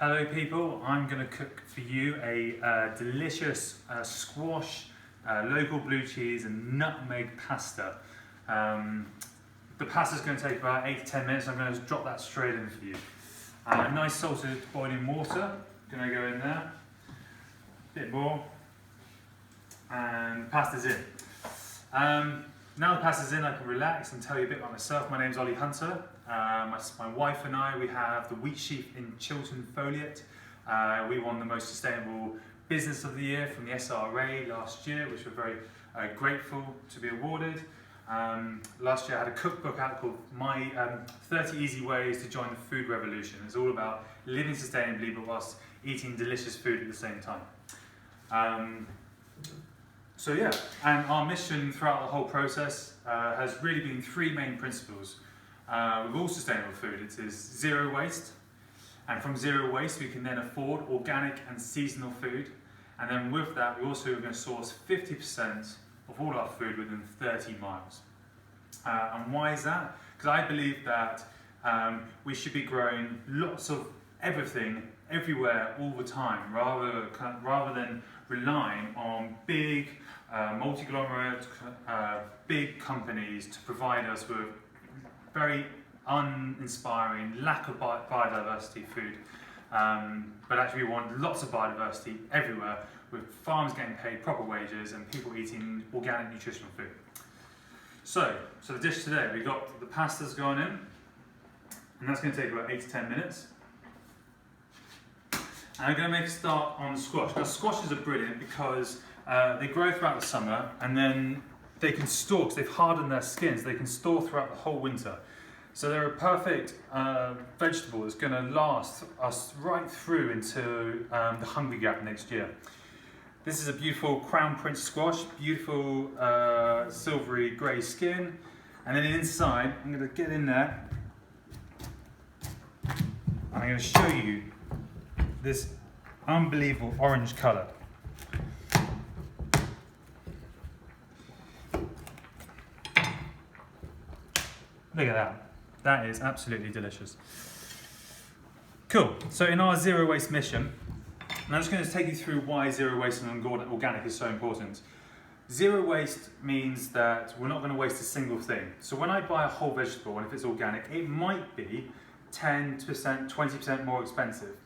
Hello people, I'm going to cook for you a delicious squash, local blue cheese and nutmeg pasta. The pasta's going to take about 8 to 10 minutes. I'm going to drop that straight in for you. Nice salted boiling water, going to go in there, a bit more, and the pasta's in. Now the pasta's in, I can relax and tell you a bit about myself. My name's Ollie Hunter. My wife and I, we have the Wheatsheaf in Chilton Foliat. We won the most sustainable business of the year from the SRA last year, which we're very grateful to be awarded. Last year I had a cookbook out called My 30 Easy Ways to Join the Food Revolution. It's all about living sustainably but whilst eating delicious food at the same time. So yeah, and our mission throughout the whole process has really been 3 main principles. With all sustainable food, it is zero waste, and from zero waste we can then afford organic and seasonal food, and then with that we also are going to source 50% of all our food within 30 miles. And why is that? Because I believe that we should be growing lots of everything, everywhere, all the time, rather than relying on big multi-conglomerate, big companies to provide us with very uninspiring, lack of biodiversity food. But actually we want lots of biodiversity everywhere, with farms getting paid proper wages and people eating organic nutritional food. So the dish today, we got the pasta's gone in, and that's going to take about 8 to 10 minutes. And I'm going to make a start on the squash. Now squashes are brilliant because they grow throughout the summer, and then they can store, because they've hardened their skins, they can store throughout the whole winter. So they're a perfect vegetable that's going to last us right through into the hungry gap next year. This is a beautiful crown prince squash, beautiful silvery grey skin, and then inside I'm going to get in there and I'm going to show you this unbelievable orange colour. Look at that. That is absolutely delicious. Cool. So in our zero waste mission, and I'm just going to take you through why zero waste and organic is so important. Zero waste means that we're not going to waste a single thing. So when I buy a whole vegetable, and if it's organic, it might be 10%, 20% more expensive.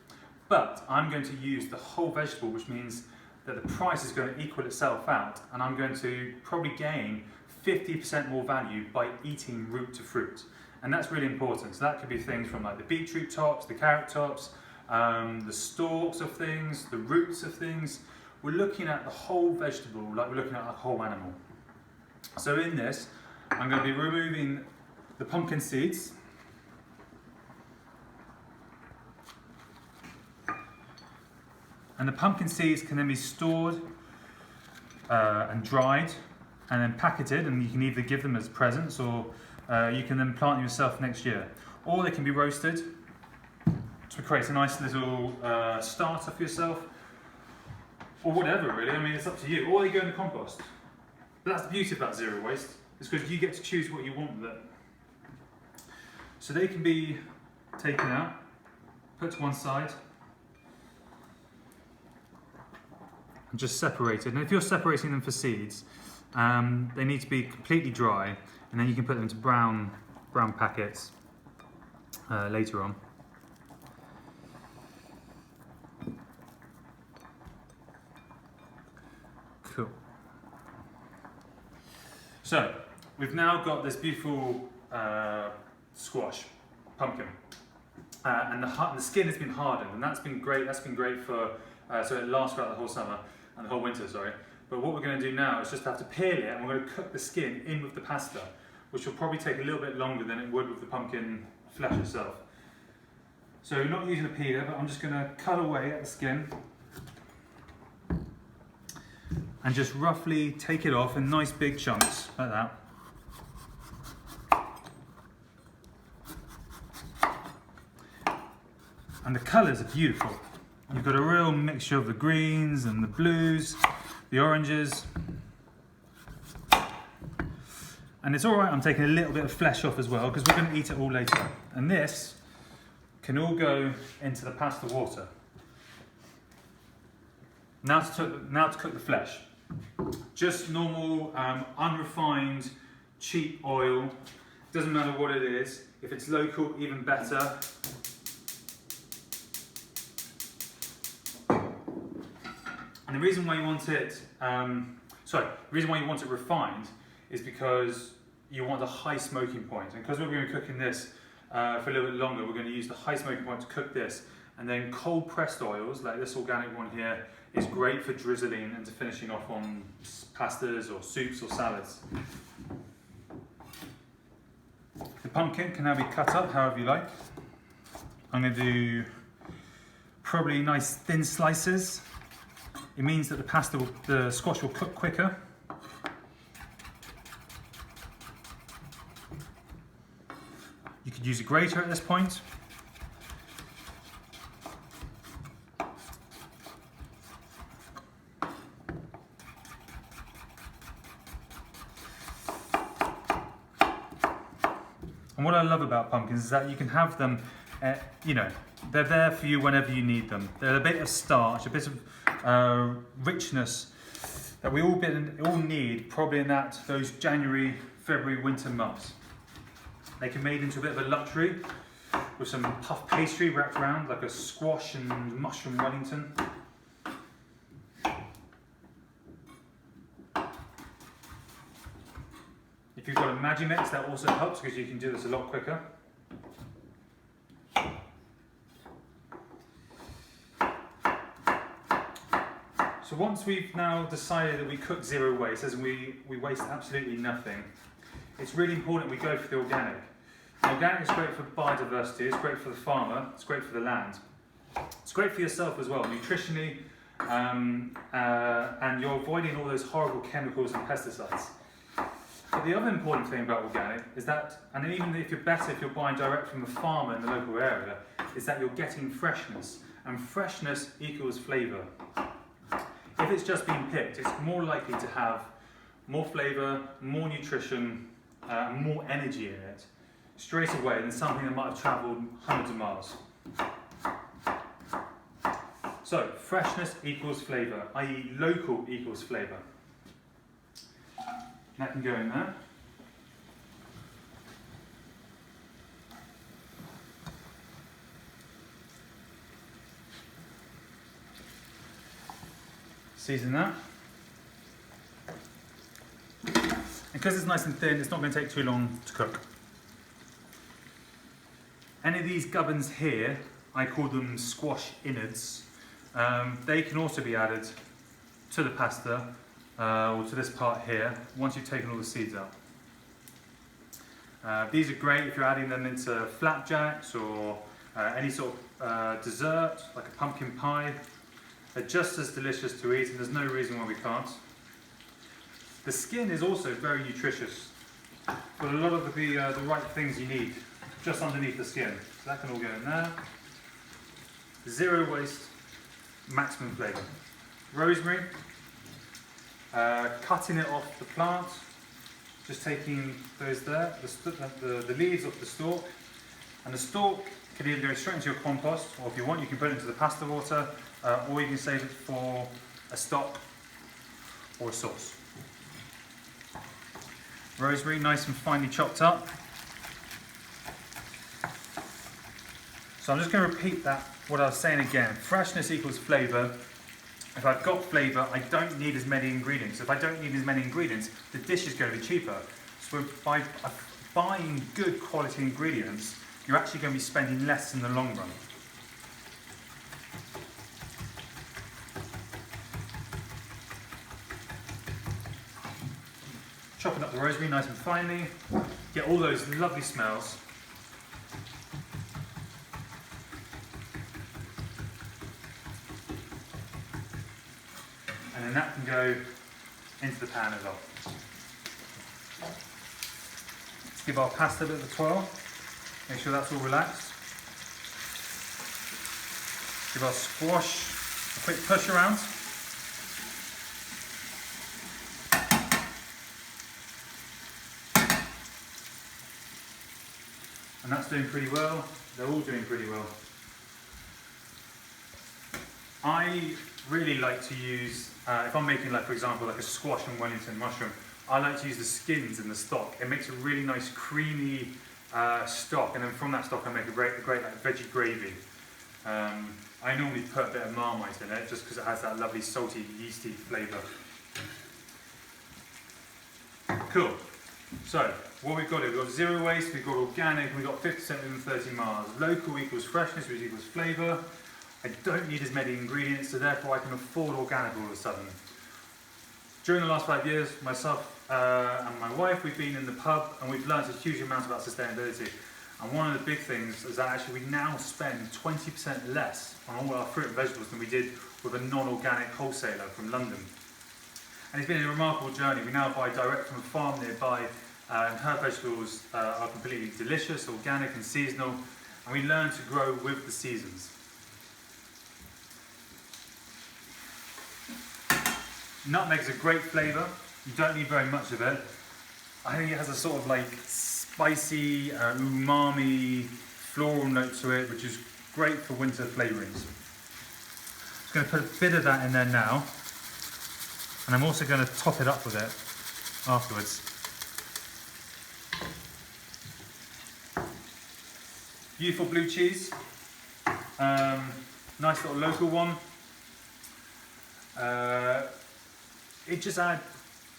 But I'm going to use the whole vegetable, which means that the price is going to equal itself out, and I'm going to probably gain 50% more value by eating root to fruit. And that's really important. So that could be things from like the beetroot tops, the carrot tops, the stalks of things, the roots of things. We're looking at the whole vegetable like we're looking at a whole animal. So in this, I'm going to be removing the pumpkin seeds. And the pumpkin seeds can then be stored and dried, and then packeted, and you can either give them as presents or you can then plant them yourself next year. Or they can be roasted to create a nice little starter for yourself, or whatever really. I mean, it's up to you. Or they go in the compost. But that's the beauty about zero waste, is because you get to choose what you want with it. So they can be taken out, put to one side, and just separated. And if you're separating them for seeds, they need to be completely dry, and then you can put them into brown packets later on. Cool. So we've now got this beautiful squash, pumpkin, and the skin has been hardened, and that's been great. That's been great for so it lasts throughout the whole summer and the whole winter. Sorry. But what we're going to do now is just have to peel it, and we're going to cook the skin in with the pasta, which will probably take a little bit longer than it would with the pumpkin flesh itself. So we're not using a peeler, but I'm just going to cut away at the skin and just roughly take it off in nice big chunks, like that. And the colours are beautiful. You've got a real mixture of the greens and the blues, the oranges. And it's all right, I'm taking a little bit of flesh off as well, because we're going to eat it all later. And this can all go into the pasta water. Now to cook the flesh. Just normal, unrefined, cheap oil. Doesn't matter what it is. If it's local, even better. And the reason why you want it, the reason why you want it refined is because you want a high smoking point. And because we're going to be cooking this for a little bit longer, we're going to use the high smoking point to cook this. And then cold pressed oils, like this organic one here, is great for drizzling and to finishing off on pastas or soups or salads. The pumpkin can now be cut up however you like. I'm going to do probably nice thin slices. It means that the squash will cook quicker. You could use a grater at this point. And what I love about pumpkins is that you can have them, they're there for you whenever you need them. They're a bit of starch, a bit of richness that we all need probably in those January, February, winter months. They can be made into a bit of a luxury with some puff pastry wrapped around like a squash and mushroom Wellington. If you've got a Magimix, that also helps because you can do this a lot quicker. So once we've now decided that we cook zero waste, as in we waste absolutely nothing, it's really important we go for the organic. The organic is great for biodiversity, it's great for the farmer, it's great for the land. It's great for yourself as well, nutritionally, and you're avoiding all those horrible chemicals and pesticides. But the other important thing about organic is that, and even if you're buying direct from the farmer in the local area, is that you're getting freshness, and freshness equals flavour. If it's just been picked, it's more likely to have more flavour, more nutrition, more energy in it straight away than something that might have travelled hundreds of miles. So, freshness equals flavour, i.e. local equals flavour. That can go in there. Season that. And because it's nice and thin, it's not going to take too long to cook. Any of these gubbins here, I call them squash innards. They can also be added to the pasta or to this part here once you've taken all the seeds out. These are great if you're adding them into flapjacks or any sort of dessert like a pumpkin pie. They're just as delicious to eat and there's no reason why we can't. The skin is also very nutritious, but a lot of the right things you need just underneath the skin. So that can all go in there. Zero waste, maximum flavour. Rosemary, cutting it off the plant, just taking those there, the leaves off the stalk, and the stalk can either go straight into your compost, or if you want you can put it into the pasta water, or you can save it for a stock or a sauce. Rosemary, nice and finely chopped up. So I'm just going to repeat what I was saying again. Freshness equals flavour. If I've got flavour, I don't need as many ingredients. If I don't need as many ingredients, the dish is going to be cheaper. So by buying good quality ingredients, you're actually going to be spending less in the long run. Chopping up the rosemary nice and finely. Get all those lovely smells. And then that can go into the pan as well. Let's give our pasta a bit of a twirl. Make sure that's all relaxed. Give our squash a quick push around. And that's doing pretty well. They're all doing pretty well. I really like to use, if I'm making, like, for example, like a squash and Wellington mushroom, I like to use the skins in the stock. It makes a really nice creamy stock, and then from that stock I make a great like veggie gravy. I normally put a bit of Marmite in it just because it has that lovely salty, yeasty flavour. Cool. So, what we've got here, we've got zero waste, we've got organic, we've got 50% within 30 miles. Local equals freshness, which equals flavour. I don't need as many ingredients, so therefore I can afford organic all of a sudden. During the last 5 years, myself and my wife, we've been in the pub and we've learned a huge amount about sustainability. And one of the big things is that actually we now spend 20% less on all our fruit and vegetables than we did with a non-organic wholesaler from London. And it's been a remarkable journey. We now buy direct from a farm nearby, and her vegetables are completely delicious, organic and seasonal, and we learn to grow with the seasons. Nutmeg's a great flavour. You don't need very much of it. I think it has a sort of like spicy, umami, floral note to it, which is great for winter flavourings. I'm just going to put a bit of that in there now, and I'm also going to top it up with it afterwards. Beautiful blue cheese, nice little local one. It just adds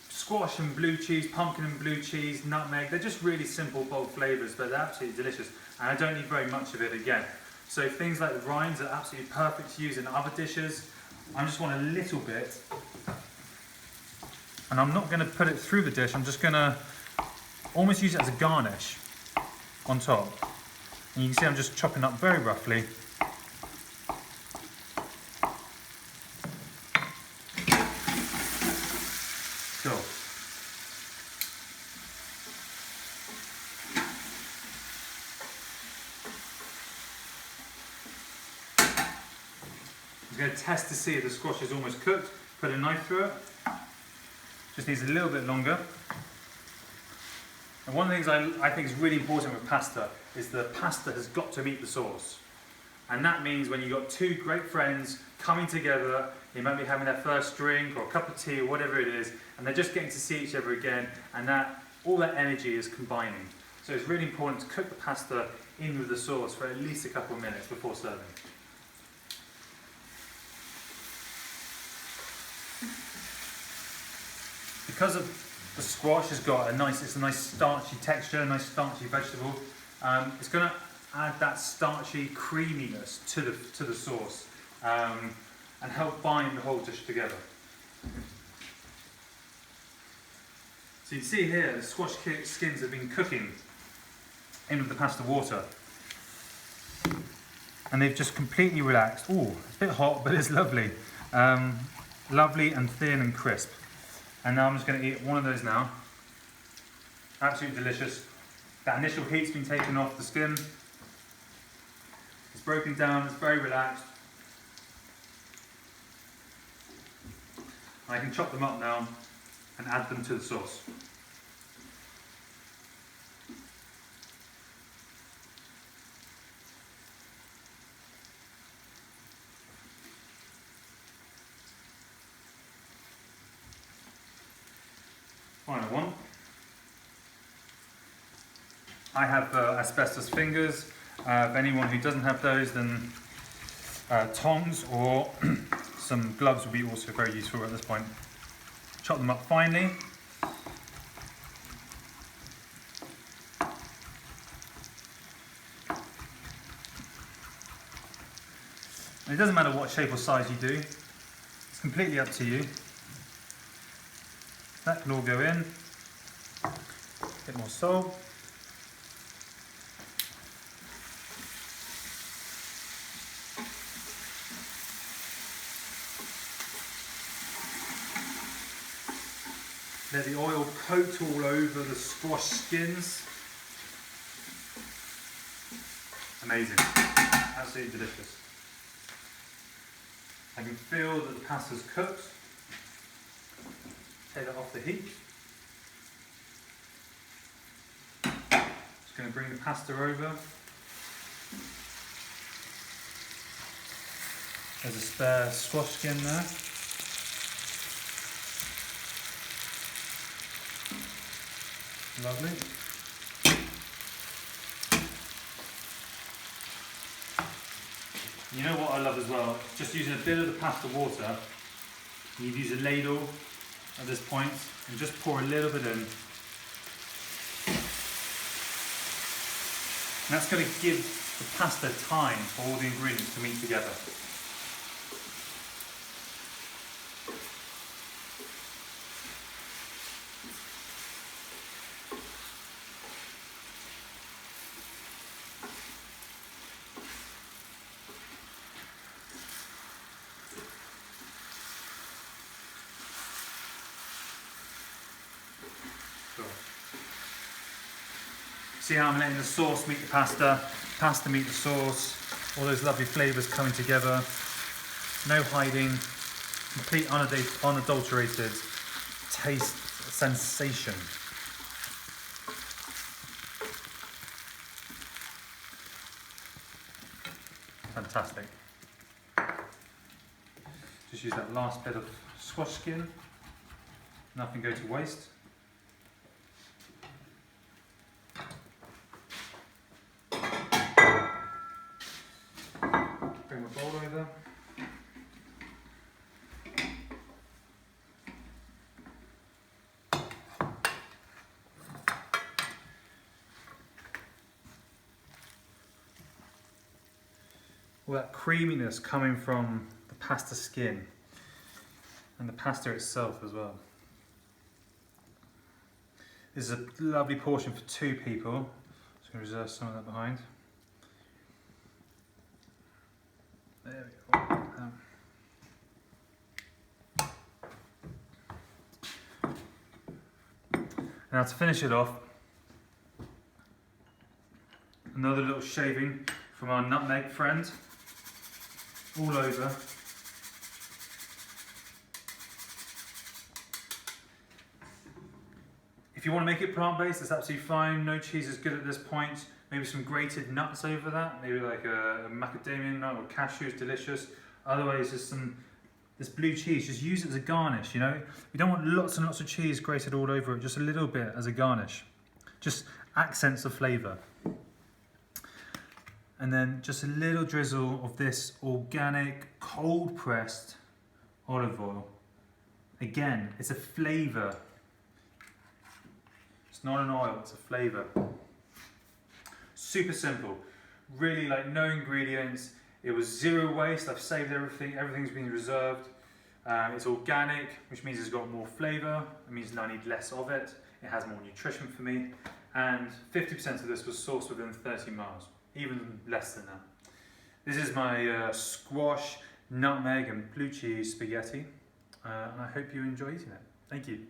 squash and blue cheese, pumpkin and blue cheese, nutmeg. They're just really simple, bold flavours, but they're absolutely delicious. And I don't need very much of it again. So things like the rinds are absolutely perfect to use in other dishes. I just want a little bit. And I'm not going to put it through the dish, I'm just going to almost use it as a garnish on top. And you can see I'm just chopping up very roughly. Cool. I'm going to test to see if the squash is almost cooked. Put a knife through it. Just needs a little bit longer. And one of the things I think is really important with pasta is the pasta has got to meet the sauce. And that means when you've got two great friends coming together, they might be having their first drink or a cup of tea or whatever it is, and they're just getting to see each other again, and that all that energy is combining. So it's really important to cook the pasta in with the sauce for at least a couple of minutes before serving. Because of the squash has got it's a nice starchy texture, a nice starchy vegetable. It's going to add that starchy creaminess to the sauce and help bind the whole dish together. So you can see here the squash skins have been cooking in with the pasta water, and they've just completely relaxed. Oh, it's a bit hot, but it's lovely, lovely and thin and crisp. And now I'm just going to eat one of those now. Absolutely delicious. That initial heat's been taken off the skin. It's broken down, it's very relaxed. I can chop them up now and add them to the sauce. Final one. I have asbestos fingers. For anyone who doesn't have those, then tongs or some gloves will be also very useful at this point. Chop them up finely. And it doesn't matter what shape or size you do, it's completely up to you. That can all go in. A bit more salt. Let the oil coat all over the squash skins. Amazing. Absolutely delicious. I can feel that the pasta's cooked. Take that off the heat. Just going to bring the pasta over. There's a spare squash skin there. Lovely. You know what I love as well? Just using a bit of the pasta water. You'd use a ladle at this point and just pour a little bit in. And that's going to give the pasta time for all the ingredients to meet together. See how I'm letting the sauce meet the pasta, pasta meet the sauce, all those lovely flavours coming together. No hiding, complete unadulterated taste sensation. Fantastic. Just use that last bit of squash skin, nothing go to waste. Bring my bowl over. All that creaminess coming from the pasta skin and the pasta itself as well. This is a lovely portion for 2 people. Just going to reserve some of that behind. There we go. Now to finish it off, another little shaving from our nutmeg friend, all over. If you want to make it plant-based, that's absolutely fine. No cheese is good at this point. Maybe some grated nuts over that, maybe like a macadamia nut or cashew is delicious. Otherwise, just this blue cheese, just use it as a garnish, you know? You don't want lots and lots of cheese grated all over it, just a little bit as a garnish. Just accents of flavour. And then just a little drizzle of this organic, cold pressed olive oil. Again, it's a flavour. It's not an oil, it's a flavour. Super simple, really like no ingredients. It was 0 waste, I've saved everything, everything's been reserved. It's organic, which means it's got more flavour. It means I need less of it. It has more nutrition for me. And 50% of this was sourced within 30 miles. Even less than that. This is my squash, nutmeg and blue cheese spaghetti, and I hope you enjoy eating it. Thank you.